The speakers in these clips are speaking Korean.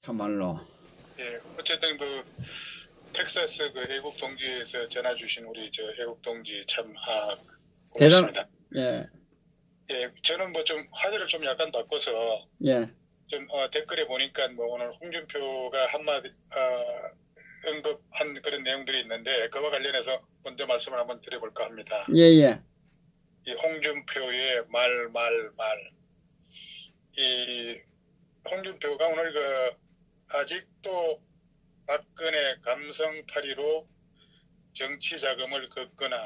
참말로. 예, 어쨌든 그 텍사스 그 애국 동지에서 전화 주신 우리 저 애국 동지 참 고맙습니다. 예. 예, 저는 뭐 좀 화제를 좀 약간 바꿔서 예. 좀 댓글에 보니까 뭐 오늘 홍준표가 한마디 언급한 그런 내용들이 있는데 그와 관련해서 먼저 말씀을 한번 드려볼까 합니다. 예. 이 홍준표의 말. 이 홍준표가 오늘 그 아직도 박근혜 감성팔이로 정치 자금을 걷거나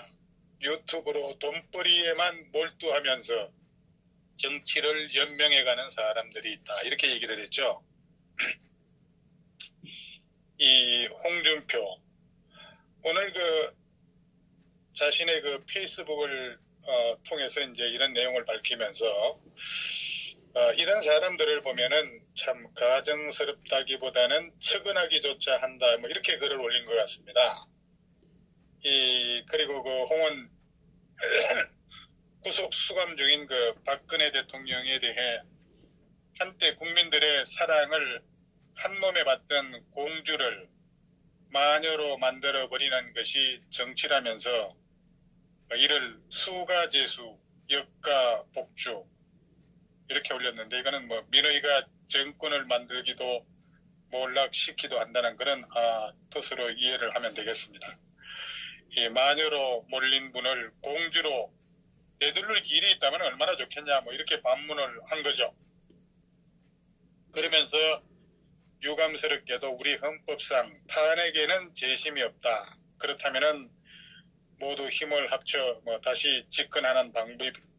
유튜브로 돈벌이에만 몰두하면서 정치를 연명해가는 사람들이 있다. 이렇게 얘기를 했죠. 이 홍준표 오늘 그 자신의 그 페이스북을 통해서 이제 이런 내용을 밝히면서 이런 사람들을 보면은 참 가정스럽다기보다는 측은하기조차 한다. 뭐 이렇게 글을 올린 것 같습니다. 그리고 그 홍원 구속 수감 중인 그 박근혜 대통령에 대해 한때 국민들의 사랑을 한 몸에 받던 공주를 마녀로 만들어버리는 것이 정치라면서 이를 수가제수, 역가복주 이렇게 올렸는데 이거는 뭐 민의가 정권을 만들기도 몰락시키도 한다는 그런 뜻으로 이해를 하면 되겠습니다. 이 마녀로 몰린 분을 공주로 내두를 길이 있다면 얼마나 좋겠냐 뭐 이렇게 반문을 한 거죠. 그러면서 유감스럽게도 우리 헌법상 탄핵에는 재심이 없다. 그렇다면은 모두 힘을 합쳐 뭐 다시 집권하는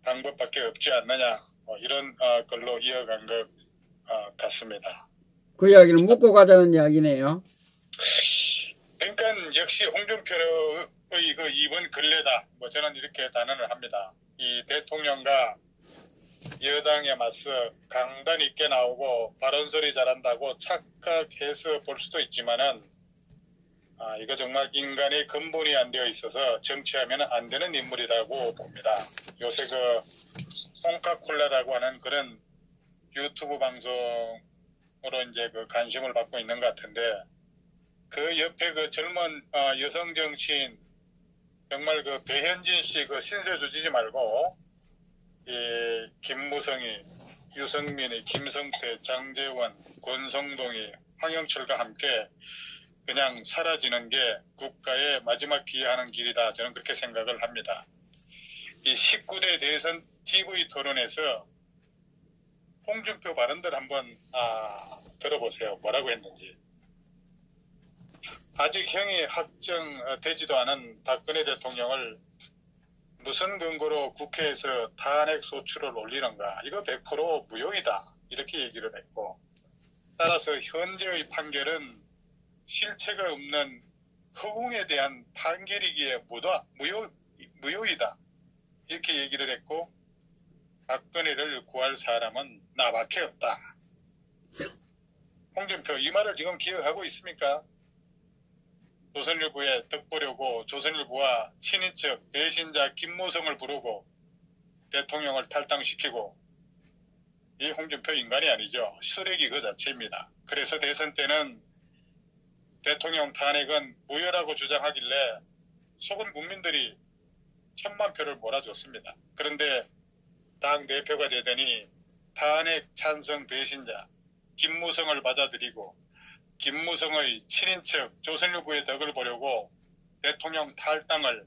방법밖에 없지 않느냐 이런 걸로 이어간 것 같습니다. 그 이야기를 묻고 가자는 이야기네요. 그러니까 역시 홍준표의 그 이번 근래다. 뭐 저는 이렇게 단언을 합니다. 이 대통령과 여당에 맞서 강단 있게 나오고 발언소리 잘한다고 착각해서 볼 수도 있지만은 이거 정말 인간의 근본이 안 되어 있어서 정치하면 안 되는 인물이라고 봅니다. 요새 그 콩카콜라라고 하는 그런 유튜브 방송으로 이제 그 관심을 받고 있는 것 같은데 그 옆에 그 젊은 여성 정치인 정말 그 배현진 씨 그 신세 주지지 말고 김무성이, 유승민이, 김성태, 장제원, 권성동이, 황영철과 함께 그냥 사라지는 게 국가의 마지막 기여하는 길이다. 저는 그렇게 생각을 합니다. 이 19대 대선 TV 토론에서 홍준표 발언들 한번 들어보세요. 뭐라고 했는지. 아직 형이 확정되지도 않은 박근혜 대통령을 무슨 근거로 국회에서 탄핵 소추를 올리는가. 이거 100% 무효이다. 이렇게 얘기를 했고 따라서 현재의 판결은 실체가 없는 허공에 대한 판결이기에 무효이다. 이렇게 얘기를 했고 박근혜를 구할 사람은 나밖에 없다. 홍준표 이 말을 지금 기억하고 있습니까? 조선일보에 덕 보려고 조선일보와 친인척 배신자 김무성을 부르고 대통령을 탈당시키고 이 홍준표 인간이 아니죠. 쓰레기 그 자체입니다. 그래서 대선 때는 대통령 탄핵은 무효라고 주장하길래 속은 국민들이 1000만 표를 몰아줬습니다. 그런데 당 대표가 되더니 탄핵 찬성 배신자 김무성을 받아들이고 김무성의 친인척 조선일보의 덕을 보려고 대통령 탈당을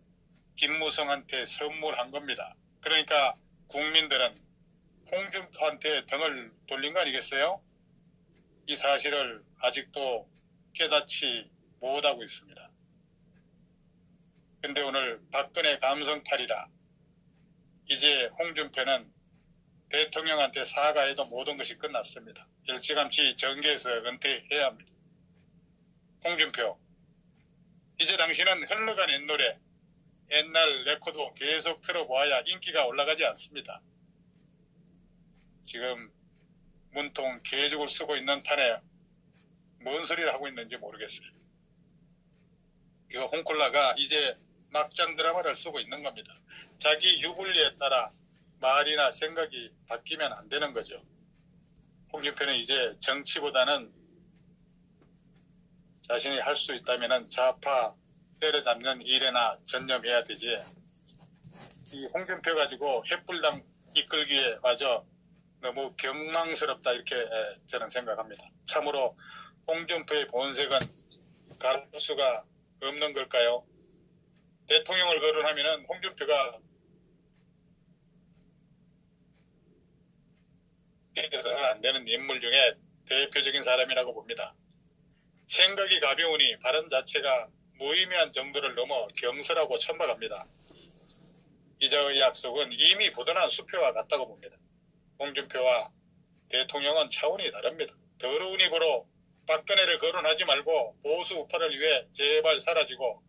김무성한테 선물한 겁니다. 그러니까 국민들은 홍준표한테 등을 돌린 거 아니겠어요? 이 사실을 아직도 깨닫지 못하고 있습니다. 근데 오늘 박근혜 감성팔이라 이제 홍준표는 대통령한테 사과해도 모든 것이 끝났습니다. 일찌감치 정계에서 은퇴해야 합니다. 홍준표, 이제 당신은 흘러간 옛노래, 옛날 레코드 계속 틀어보아야 인기가 올라가지 않습니다. 지금 문통 개죽을 쓰고 있는 판에 뭔 소리를 하고 있는지 모르겠어요. 이거 홍콜라가 이제 막장 드라마를 쓰고 있는 겁니다. 자기 유불리에 따라 말이나 생각이 바뀌면 안 되는 거죠. 홍준표는 이제 정치보다는 자신이 할 수 있다면 좌파 때려잡는 일에나 전념해야 되지. 이 홍준표 가지고 횃불당 이끌기에 마저 너무 경망스럽다 이렇게 저는 생각합니다. 참으로 홍준표의 본색은 가릴 수가 없는 걸까요? 대통령을 거론하면 홍준표가 해서는 안 되는 인물 중에 대표적인 사람이라고 봅니다. 생각이 가벼우니 발언 자체가 무의미한 정도를 넘어 경솔하고 천박합니다. 이자의 약속은 이미 부도난 수표와 같다고 봅니다. 홍준표와 대통령은 차원이 다릅니다. 더러운 입으로 박근혜를 거론하지 말고 보수 우파를 위해 제발 사라지고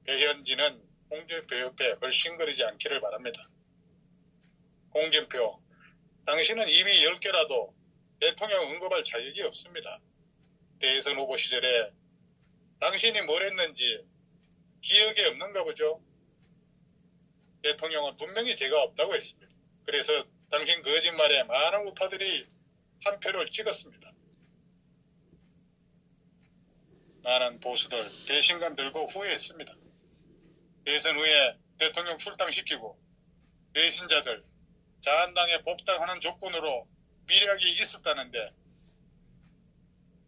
배현진은 홍준표 옆에 얼씬거리지 않기를 바랍니다. 홍준표, 당신은 이미 10개라도 대통령 언급할 자격이 없습니다. 대선 후보 시절에 당신이 뭘 했는지 기억에 없는가 보죠. 대통령은 분명히 죄가 없다고 했습니다. 그래서 당신 거짓말에 많은 우파들이 한 표를 찍었습니다. 많은 보수들 배신감 들고 후회했습니다. 대선 후에 대통령 출당시키고 배신자들 자한당에 복당하는 조건으로 미략이 있었다는데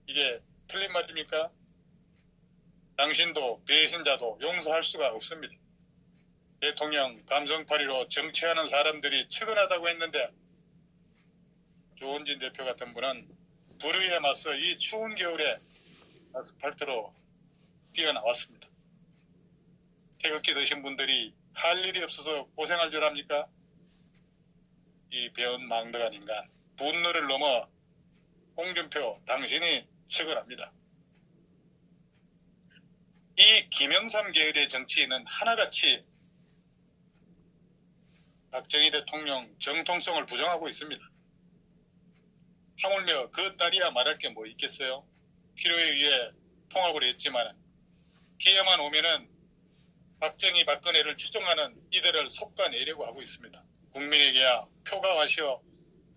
이게 틀린 말입니까? 당신도 배신자도 용서할 수가 없습니다. 대통령 감성파리로 정치하는 사람들이 측은하다고 했는데 조은진 대표 같은 분은 불의에 맞서 이 추운 겨울에 아스팔트로 뛰어나왔습니다. 태극기 드신 분들이 할 일이 없어서 고생할 줄 압니까? 이 배은 망덕한 인간, 분노를 넘어 홍준표 당신이 측은합니다. 이 김영삼 계열의 정치인은 하나같이 박정희 대통령 정통성을 부정하고 있습니다. 하물며 그 딸이야 말할 게 뭐 있겠어요? 필요에 의해 통합을 했지만 기회만 오면은 박정희 박근혜를 추종하는 이들을 속아내려고 하고 있습니다. 국민에게야 표가 와시어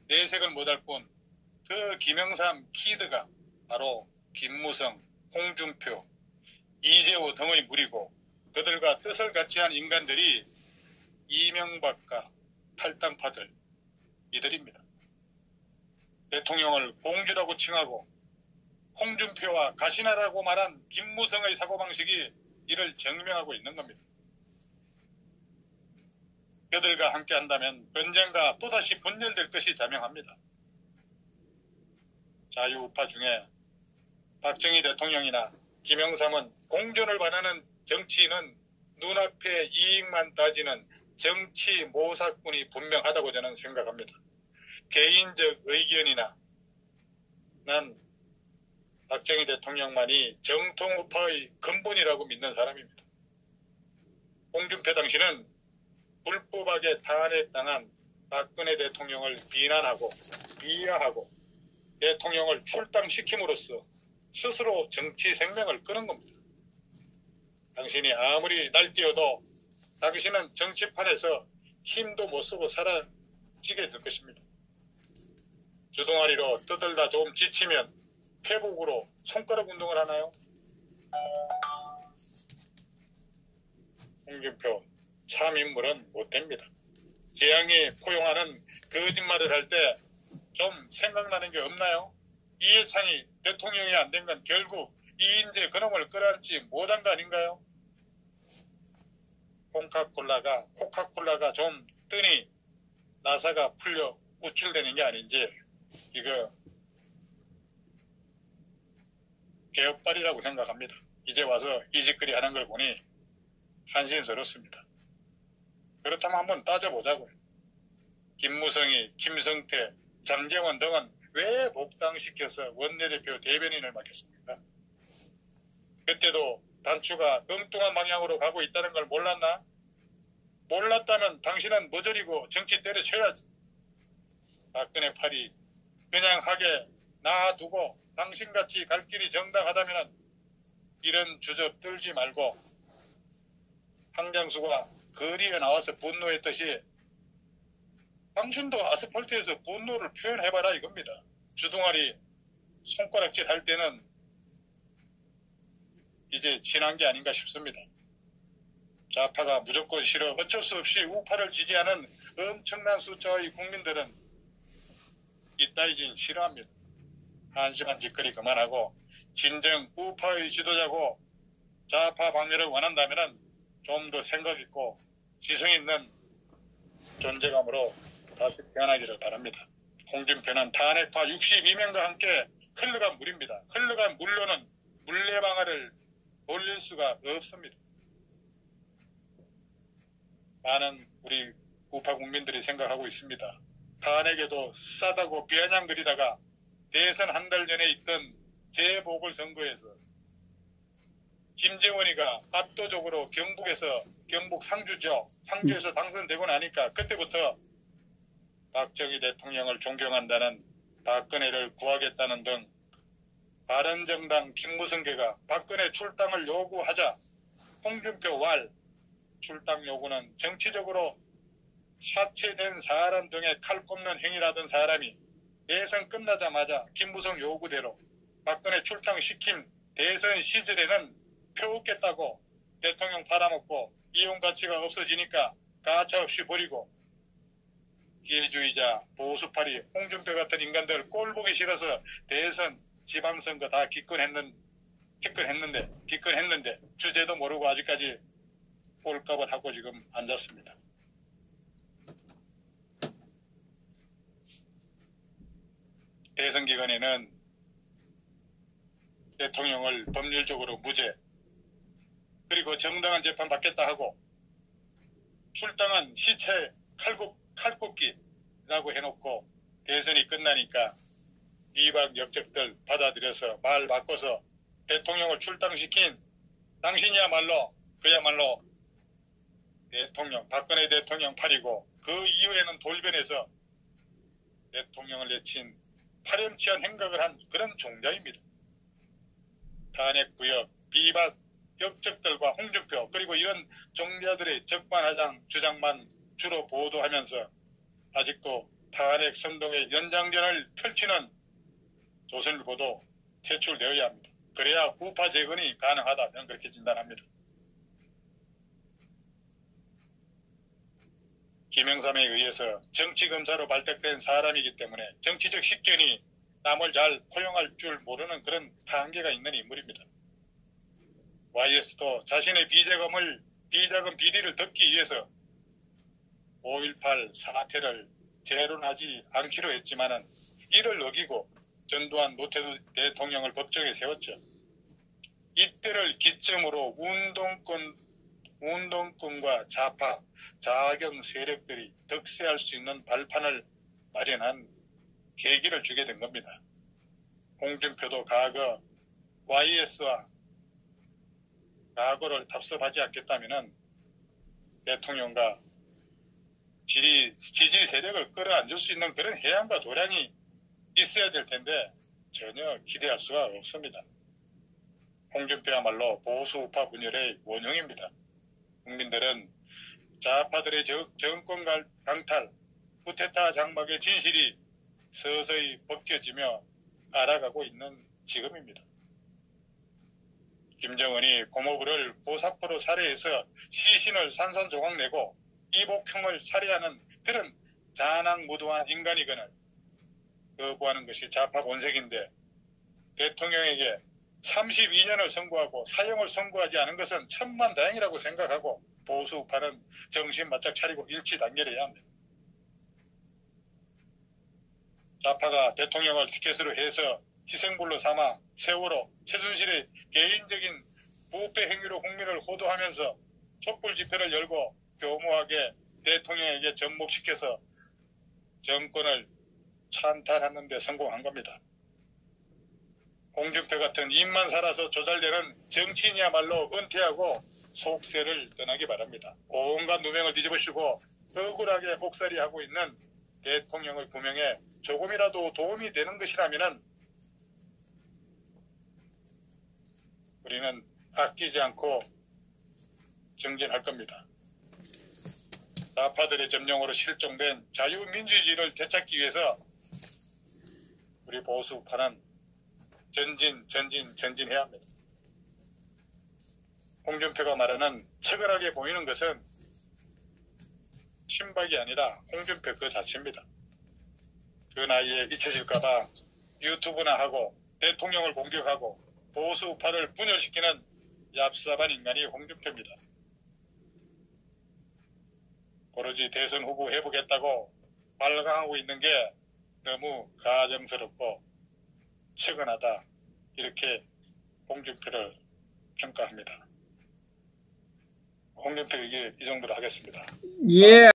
내색을 못할 뿐 그 김영삼 키드가 바로 김무성, 홍준표, 이재호 등의 무리고 그들과 뜻을 같이 한 인간들이 이명박과 탈당파들 이들입니다. 대통령을 공주라고 칭하고 홍준표와 가시나라고 말한 김무성의 사고방식이 이를 증명하고 있는 겁니다. 그들과 함께한다면 언젠가 또다시 분열될 것이 자명합니다. 자유우파 중에 박정희 대통령이나 김영삼은 공존을 바라는 정치인은 눈앞의 이익만 따지는 정치 모사꾼이 분명하다고 저는 생각합니다. 개인적 의견이나 난 박정희 대통령만이 정통우파의 근본이라고 믿는 사람입니다. 홍준표 당신은 불법하게 탄핵당한 박근혜 대통령을 비난하고 비하하고 대통령을 출당시킴으로써 스스로 정치 생명을 끊은 겁니다. 당신이 아무리 날뛰어도 당신은 정치판에서 힘도 못 쓰고 사라지게 될 것입니다. 주둥아리로 떠들다 좀 지치면 페북으로 손가락 운동을 하나요? 홍준표 참 인물은 못됩니다. 재앙이 포용하는 거짓말을 할 때 좀 생각나는 게 없나요? 이해창이 대통령이 안 된 건 결국 이인재 그놈을 끌어안지 못한 거 아닌가요? 코카콜라가 좀 뜨니 나사가 풀려 우쭐대는 게 아닌지 이거 개업발이라고 생각합니다. 이제 와서 이 짓거리 하는 걸 보니 한심스럽습니다. 그렇다면 한번 따져보자고요. 김무성이, 김성태, 장제원 등은 왜 복당시켜서 원내대표 대변인을 맡겼습니까? 그때도 단추가 엉뚱한 방향으로 가고 있다는 걸 몰랐나? 몰랐다면 당신은 머저리고 정치 때려쳐야지. 박근혜 팔이 그냥 하게 놔두고 당신같이 갈 길이 정당하다면 이런 주접 떨지 말고 황장수가 거리에 나와서 분노했듯이 당신도 아스팔트에서 분노를 표현해봐라 이겁니다. 주둥아리 손가락질 할 때는 이제 지난 게 아닌가 싶습니다. 좌파가 무조건 싫어 어쩔 수 없이 우파를 지지하는 엄청난 숫자의 국민들은 이따위 짓 싫어합니다. 한심한 짓거리 그만하고 진정 우파의 지도자고 좌파 방면을 원한다면 좀 더 생각 있고 지성 있는 존재감으로 다시 태어나기를 바랍니다. 홍준표는 탄핵파 62명과 함께 흘러간 물입니다. 흘러간 물로는 물레방아를 돌릴 수가 없습니다. 많은 우리 우파 국민들이 생각하고 있습니다. 탄핵에도 싸다고 비아냥거리다가 대선 한 달 전에 있던 재보궐선거에서 김재원이가 압도적으로 경북 상주에서 당선되고 나니까 그때부터 박정희 대통령을 존경한다는 박근혜를 구하겠다는 등 바른정당 김무성계가 박근혜 출당을 요구하자 홍준표 왈 출당 요구는 정치적으로 사체된 사람 등의 칼 꼽는 행위라던 사람이 대선 끝나자마자 김무성 요구대로 박근혜 출당시킨 대선 시절에는 펴웃겠다고 대통령 팔아먹고 이용 가치가 없어지니까 가차없이 버리고 기회주의자 보수파리 홍준표 같은 인간들 꼴보기 싫어서 대선 지방선거 다 기권했는데 주제도 모르고 아직까지 꼴값을 하고 지금 앉았습니다. 대선 기간에는 대통령을 법률적으로 무죄 그리고 정당한 재판 받겠다 하고 출당한 시체 칼굽기라고 해놓고 대선이 끝나니까 비박 역적들 받아들여서 말 바꿔서 대통령을 출당시킨 당신이야말로 그야말로 박근혜 대통령 팔이고 그 이후에는 돌변해서 대통령을 내친 파렴치한 행각을 한 그런 종자입니다. 탄핵 구역, 비박 역적들과 홍준표 그리고 이런 종자들의 적반하장 주장만 주로 보도하면서 아직도 탄핵 선동의 연장전을 펼치는 조선일보도 퇴출되어야 합니다. 그래야 우파 재건이 가능하다. 저는 그렇게 진단합니다. 김영삼에 의해서 정치검사로 발탁된 사람이기 때문에 정치적 식견이 남을 잘 포용할 줄 모르는 그런 한계가 있는 인물입니다. YS도 자신의 비자금 비리를 덮기 위해서 5.18 사태를 재론하지 않기로 했지만은 이를 어기고 전두환 노태우 대통령을 법정에 세웠죠. 이때를 기점으로 운동권과 좌파, 자경 세력들이 득세할 수 있는 발판을 마련한 계기를 주게 된 겁니다. 홍준표도 과거 YS와 과거를 답습하지 않겠다면 대통령과 지지 세력을 끌어안을 수 있는 그런 해안과 도량이 있어야 될 텐데 전혀 기대할 수가 없습니다. 홍준표야말로 보수 우파 분열의 원흉입니다. 국민들은 좌파들의 정권 강탈, 쿠데타 장막의 진실이 서서히 벗겨지며 알아가고 있는 지금입니다. 김정은이 고모부를 고사포로 살해해서 시신을 산산조각 내고 이복형을 살해하는 그런 잔악무도한 인간이거늘 거부하는 것이 좌파 본색인데 대통령에게 32년을 선고하고 사형을 선고하지 않은 것은 천만다행이라고 생각하고 보수 우파는 정신 바짝 차리고 일치 단결해야 합니다. 좌파가 대통령을 티켓으로 해서 희생불로 삼아 세월호, 최순실의 개인적인 부패 행위로 국민을 호도하면서 촛불 집회를 열고 교모하게 대통령에게 접목시켜서 정권을 찬탈하는 데 성공한 겁니다. 홍준표 같은 입만 살아서 조잘되는 정치인이야말로 은퇴하고 속세를 떠나기 바랍니다. 온갖 누명을 뒤집으시고 억울하게 혹살이하고 있는 대통령의 구명에 조금이라도 도움이 되는 것이라면 우리는 아끼지 않고 정진할 겁니다. 좌파들의 점령으로 실종된 자유민주주의를 되찾기 위해서 우리 보수파는 전진해야 합니다. 홍준표가 말하는 측은하게 보이는 것은 친박이 아니라 홍준표 그 자체입니다. 그 나이에 잊혀질까봐 유튜브나 하고 대통령을 공격하고 보수 우파를 분열시키는 얍삽한 인간이 홍준표입니다. 오로지 대선 후보 해보겠다고 발광하고 있는 게 너무 가정스럽고 측은하다, 이렇게 홍준표를 평가합니다. 홍준표 얘기 이 정도로 하겠습니다. 예.